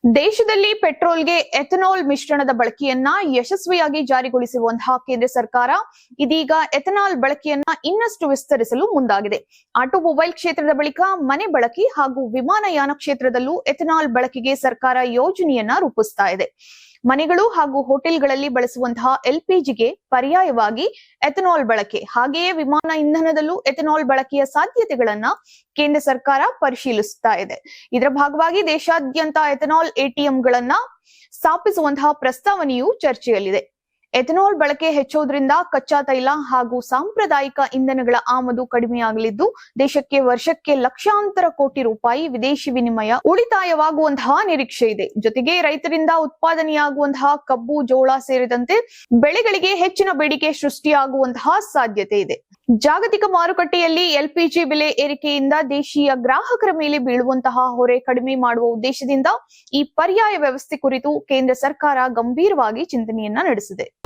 ದೇಶದಲ್ಲಿ ಪೆಟ್ರೋಲ್ಗೆ ಎಥನಾಲ್ ಮಿಶ್ರಣದ ಬಳಕೆಯನ್ನ ಯಶಸ್ವಿಯಾಗಿ ಜಾರಿಗೊಳಿಸಿರುವಂತಹ ಕೇಂದ್ರ ಸರ್ಕಾರ ಇದೀಗ ಎಥನಾಲ್ ಬಳಕೆಯನ್ನ ಇನ್ನಷ್ಟು ವಿಸ್ತರಿಸಲು ಮುಂದಾಗಿದೆ. ಆಟೋಮೊಬೈಲ್ ಕ್ಷೇತ್ರದ ಬಳಿಕ ಮನೆ ಬಳಕೆ ಹಾಗೂ ವಿಮಾನಯಾನ ಕ್ಷೇತ್ರದಲ್ಲೂ ಎಥನಾಲ್ ಬಳಕೆಗೆ ಸರ್ಕಾರ ಯೋಜನೆಯನ್ನ ರೂಪಿಸ್ತಾ ಇದೆ. ಮನೆಗಳು ಹಾಗೂ ಹೋಟೆಲ್ಗಳಲ್ಲಿ ಬಳಸುವಂತಹ ಎಲ್ಪಿಜಿಗೆ ಪರ್ಯಾಯವಾಗಿ ಎಥನಾಲ್ ಬಳಕೆ, ಹಾಗೆಯೇ ವಿಮಾನ ಇಂಧನದಲ್ಲೂ ಎಥನಾಲ್ ಬಳಕೆಯ ಸಾಧ್ಯತೆಗಳನ್ನ ಕೇಂದ್ರ ಸರ್ಕಾರ ಪರಿಶೀಲಿಸುತ್ತಾ ಇದೆ. ಇದರ ಭಾಗವಾಗಿ ದೇಶಾದ್ಯಂತ ಎಥನಾಲ್ ಎಟಿಎಂಗಳನ್ನ ಸ್ಥಾಪಿಸುವಂತಹ ಪ್ರಸ್ತಾವನೆಯು ಚರ್ಚೆಯಲ್ಲಿದೆ. ಎಥನಾಲ್ ಬಳಕೆ ಹೆಚ್ಚೋದ್ರಿಂದ ಕಚ್ಚಾ ತೈಲ ಹಾಗೂ ಸಾಂಪ್ರದಾಯಿಕ ಇಂಧನಗಳ ಆಮದು ಕಡಿಮೆಯಾಗಲಿದ್ದು, ದೇಶಕ್ಕೆ ವರ್ಷಕ್ಕೆ ಲಕ್ಷಾಂತರ ಕೋಟಿ ರೂಪಾಯಿ ವಿದೇಶಿ ವಿನಿಮಯ ಉಳಿತಾಯವಾಗುವಂತಹ ನಿರೀಕ್ಷೆ ಇದೆ. ಜೊತೆಗೆ ರೈತರಿಂದ ಉತ್ಪಾದನೆಯಾಗುವಂತಹ ಕಬ್ಬು, ಜೋಳ ಸೇರಿದಂತೆ ಬೆಳೆಗಳಿಗೆ ಹೆಚ್ಚಿನ ಬೇಡಿಕೆ ಸೃಷ್ಟಿಯಾಗುವಂತಹ ಸಾಧ್ಯತೆ ಇದೆ. ಜಾಗತಿಕ ಮಾರುಕಟ್ಟೆಯಲ್ಲಿ ಎಲ್ಪಿಜಿ ಬೆಲೆ ಏರಿಕೆಯಿಂದ ದೇಶೀಯ ಗ್ರಾಹಕರ ಮೇಲೆ ಬೀಳುವಂತಹ ಹೊರೆ ಕಡಿಮೆ ಮಾಡುವ ಉದ್ದೇಶದಿಂದ ಈ ಪರ್ಯಾಯ ವ್ಯವಸ್ಥೆ ಕುರಿತು ಕೇಂದ್ರ ಸರ್ಕಾರ ಗಂಭೀರವಾಗಿ ಚಿಂತನೆಯನ್ನ ನಡೆಸಿದೆ.